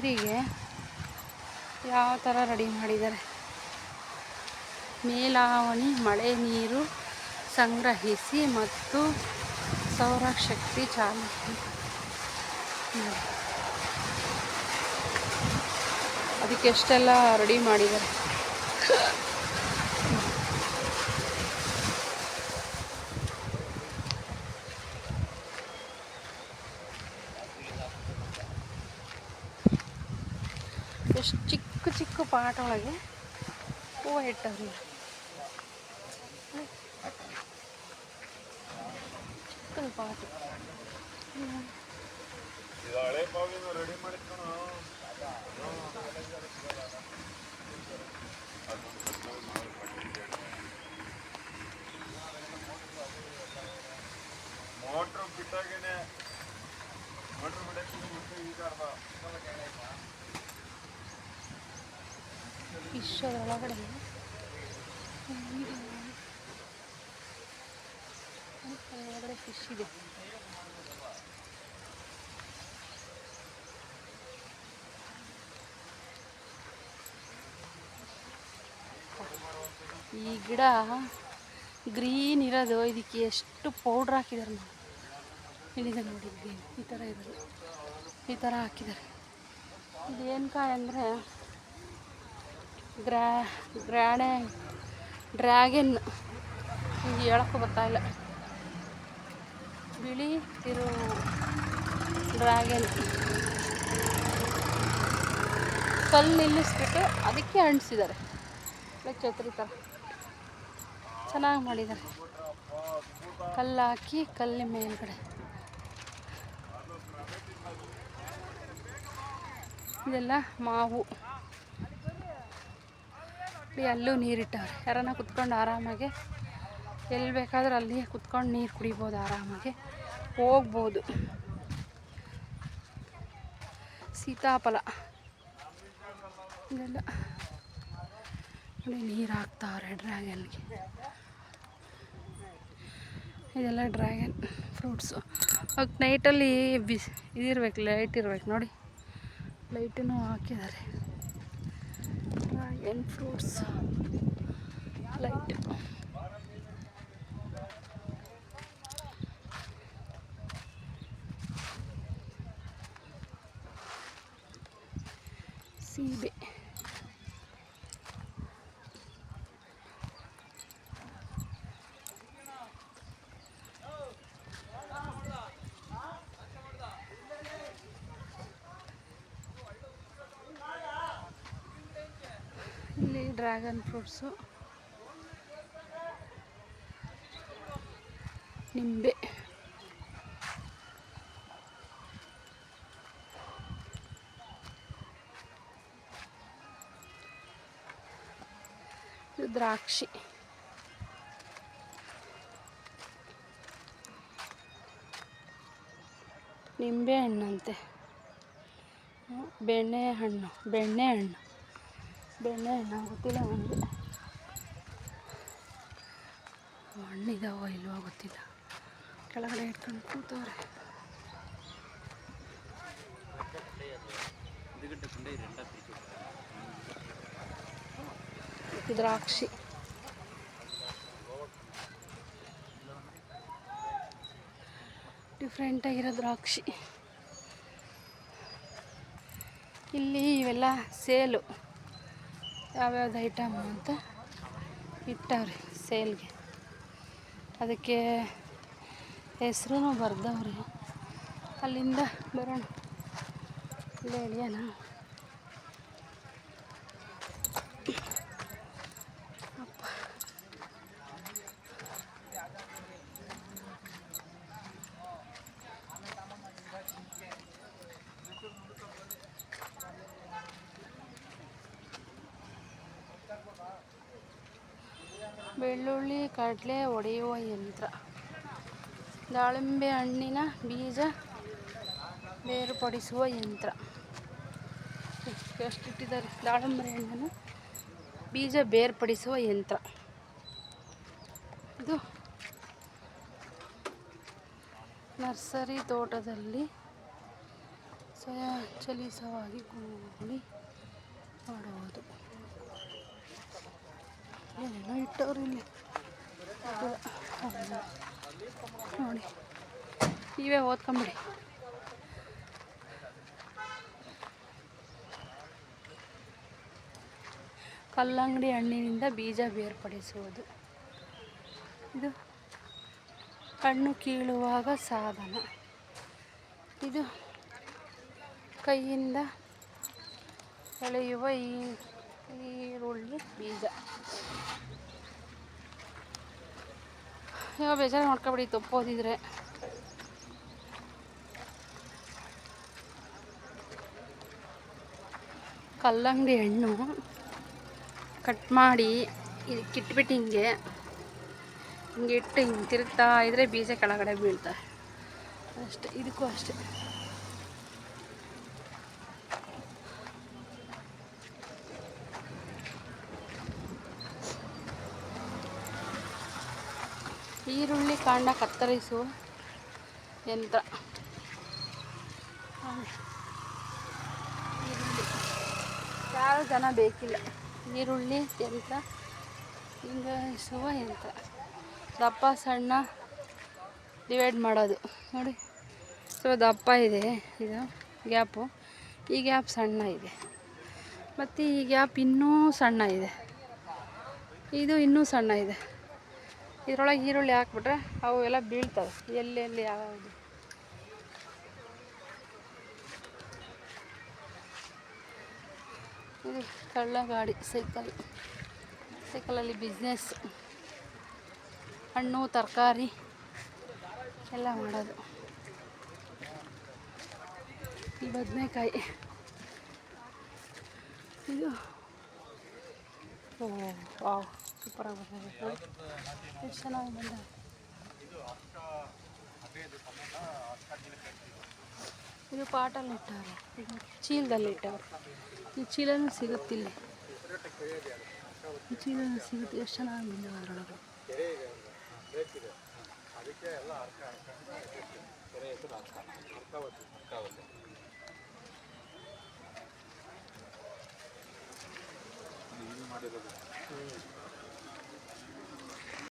ನೀರಿಗೆ ಯಾವ ಥರ ರೆಡಿ ಮಾಡಿದ್ದಾರೆ. ಮೇಲಾವಣಿ ಮಳೆ ನೀರು ಸಂಗ್ರಹಿಸಿ ಮತ್ತು ಸೌರಶಕ್ತಿ ಚಾಲಿತ. ಅದಕ್ಕೆ ಎಷ್ಟೆಲ್ಲ ರೆಡಿ ಮಾಡಿದ್ದಾರೆ. ಎಷ್ಟು ಚಿಕ್ಕ ಚಿಕ್ಕ ಪಾಟ್ ಒಳಗೆ ಹೂವು ಇಟ್ಟವ್ರಿ. ಚಿಕ್ಕದ ಪಾಟ್ ಮೋಟ್ರ್ ಬಿಟ್ಟಾಗೇನೆ ಮೋಟ್ರ್ ಬಿಡಕ್ಕೆ ಈಗ ಫಿಶ್ ಅದರೊಳಗಡೆ ಒಳಗಡೆ ಫಿಶ್ ಇದೆ. ಈ ಗಿಡ ಗ್ರೀನ್ ಇರೋದು ಇದಕ್ಕೆ ಎಷ್ಟು ಪೌಡ್ರ್ ಹಾಕಿದ್ದಾರೆ ನಾವು. ಇಲ್ಲಿದೆ ನೋಡಿ ಗ್ರೀನ್ ಈ ಥರ ಇರೋದು, ಈ ಥರ ಹಾಕಿದ್ದಾರೆ. ಇದೇನು ಕಾಯಿ ಅಂದರೆ ಡ್ರ್ಯಾಗನ್, ಹಿಂಗೆ ಹೇಳೋಕ್ಕೂ ಗೊತ್ತಾಯಿಲ್ಲ. ಬಿಳಿ ತಿರು ಡ್ರ್ಯಾಗನ್ ಕಲ್ಲು ನಿಲ್ಲಿಸ್ಬಿಟ್ಟು ಅದಕ್ಕೆ ಅಂಟಿಸಿದ್ದಾರೆ. ಛತ್ರಿ ಥರ ಚೆನ್ನಾಗಿ ಮಾಡಿದ್ದಾರೆ. ಕಲ್ಲು ಹಾಕಿ ಕಲ್ಲು ಮೇಲ್ಗಡೆ ಇದೆಲ್ಲ ಮಾವು. ಅಲ್ಲೂ ನೀರಿಟ್ಟವ್ರೆ. ಯಾರನ್ನ ಕುತ್ಕೊಂಡು ಆರಾಮಾಗಿ ಎಲ್ಲಿ ಬೇಕಾದ್ರೂ ಅಲ್ಲಿ ಕುತ್ಕೊಂಡು ನೀರು ಕುಡಿಬೋದು, ಆರಾಮಾಗಿ ಹೋಗ್ಬೋದು. ಸೀತಾಫಲ ಇದೆಲ್ಲ ನೋಡಿ ನೀರು ಹಾಕ್ತಾವ್ರೆ ಡ್ರ್ಯಾಗನ್ಗೆ. ಇದೆಲ್ಲ ಡ್ರ್ಯಾಗನ್ ಫ್ರೂಟ್ಸು. ಅವಾಗ ನೈಟಲ್ಲಿ ಇದಿರ್ಬೇಕು, ಲೈಟ್ ಇರ್ಬೇಕು ನೋಡಿ. ಲೈಟನ್ನು ಹಾಕಿದ್ದಾರೆ. Dragon fruits light. ಸೀಬೆ, ಇಲ್ಲಿ ಡ್ರ್ಯಾಗನ್ ಫ್ರೂಟ್ಸು, ನಿಂಬೆ, ಇದು ದ್ರಾಕ್ಷಿ, ನಿಂಬೆ ಹಣ್ಣಂತೆ, ಬೆಣ್ಣೆ ಹಣ್ಣು ಗೊತ್ತಿಲ್ಲ ನನಗೆ. ಹಣ್ಣಿದಾವೋ ಇಲ್ವೋ ಗೊತ್ತಿಲ್ಲ. ಕೆಳಗಡೆ ಇಟ್ಕೊಂಡು ಕೂತವ್ರೆ. ದ್ರಾಕ್ಷಿ, ಡಿಫ್ರೆಂಟಾಗಿರೋ ದ್ರಾಕ್ಷಿ. ಇಲ್ಲಿ ಇವೆಲ್ಲ ಸೇಲು, ಯಾವ್ಯಾವ್ದು ಐಟಮ್ ಅಂತ ಇಟ್ಟವ್ರಿ ಸೇಲ್ಗೆ. ಅದಕ್ಕೆ ಹೆಸ್ರು ಬರ್ದವ್ರಿ. ಅಲ್ಲಿಂದ ಬರೋಣ, ಇಲ್ಲೇ ಇಳಿಯೋಣ. ಬೆಳ್ಳುಳ್ಳಿ ಕಡಲೆ ಒಡೆಯುವ ಯಂತ್ರ, ದಾಳಿಂಬೆ ಹಣ್ಣಿನ ಬೀಜ ಬೇರ್ಪಡಿಸುವ ಯಂತ್ರ. ಎಷ್ಟಿಟ್ಟಿದ್ದಾರೆ. ದಾಳಿಂಬೆ ಹಣ್ಣನ್ನು ಬೀಜ ಬೇರ್ಪಡಿಸುವ ಯಂತ್ರ. ಇದು ನರ್ಸರಿ ತೋಟದಲ್ಲಿ ಸ್ವಯಂಚಲಿತವಾಗಿ ಗೂಳಿ ಮಾಡುವುದು. ಏನೇನೋ ಇಟ್ಟವ್ರು ಇಲ್ಲಿ ನೋಡಿ, ನೀವೇ ಓದ್ಕೊಂಬಿಡಿ. ಕಲ್ಲಂಗಡಿ ಹಣ್ಣಿನಿಂದ ಬೀಜ ಬೇರ್ಪಡಿಸುವುದು. ಇದು ಹಣ್ಣು ಕೀಳುವಾಗ ಸಾಧನ. ಇದು ಕೈಯಿಂದ ಎಳೆಯುವ ಈರುಳ್ಳಿ ಬೀಜ. ಇವಾಗ ಬೇಜಾರು ಮಾಡ್ಕೊಬಿಡಿ ತಪ್ಪೋದಿದ್ರೆ. ಕಲ್ಲಂಗಡಿ ಹಣ್ಣು ಕಟ್ ಮಾಡಿ ಇದಕ್ಕೆ ಇಟ್ಬಿಟ್ಟು ಹಿಂಗೆ ಇಟ್ಟು ಹಿಂಗೆ ತಿರುಗ್ತಾ ಇದ್ರೆ ಬೀಜ ಕೆಳಗಡೆ ಬೀಳ್ತಾರೆ ಅಷ್ಟೇ. ಇದಕ್ಕೂ ಅಷ್ಟೇ. ಈರುಳ್ಳಿ ಕಾಂಡ ಕತ್ತರಿಸುವ ಯಂತ್ರ. ಈರುಳ್ಳಿ ಯಾರು ಜನ ಬೇಕಿಲ್ಲ. ಈರುಳ್ಳಿ ಯಂತ್ರ, ಹಿಂಗಿಸುವ ಯಂತ್ರ. ದಪ್ಪ ಸಣ್ಣ ಡಿವೈಡ್ ಮಾಡೋದು ನೋಡಿ. ಸೊ ದಪ್ಪ ಇದೆ ಇದು ಗ್ಯಾಪು, ಈ ಗ್ಯಾಪ್ ಸಣ್ಣ ಇದೆ, ಮತ್ತು ಈ ಗ್ಯಾಪ್ ಇನ್ನೂ ಸಣ್ಣ ಇದೆ, ಇದು ಇನ್ನೂ ಸಣ್ಣ ಇದೆ. ಇದರೊಳಗೆ ಈರುಳ್ಳಿ ಹಾಕ್ಬಿಟ್ರೆ ಅವು ಎಲ್ಲ ಬೀಳ್ತವೆ ಎಲ್ಲೆಲ್ಲಿ ಯಾವುದು. ಇದು ಕಳ್ಳ ಗಾಡಿ ಸೈಕಲಲ್ಲಿ ಬಿಸ್ನೆಸ್. ಹಣ್ಣು ತರಕಾರಿ ಎಲ್ಲ ಮಾಡೋದು. ಈ ಬದನೆಕಾಯಿ ಇದು ವಾವ್ ಸೂಪರಾಗಿ ಬಂದಿದೆ. ಎಷ್ಟು ಚೆನ್ನಾಗಿ ಬಂದ. ಇದು ಪಾಟಲ್ಲಿ ಇಟ್ಟವ್ರೆ, ಇದು ಚೀಲದಲ್ಲಿ ಇಟ್ಟವ್ರೆ. ಈ ಚೀಲನೂ ಸಿಗುತ್ತಿಲ್ಲ, ಈ ಚೀಲನೂ ಸಿಗುತ್ತೆ. ಎಷ್ಟು ಚೆನ್ನಾಗಿ ಬಂದಿದೆ ಅದರೊಳಗೆ.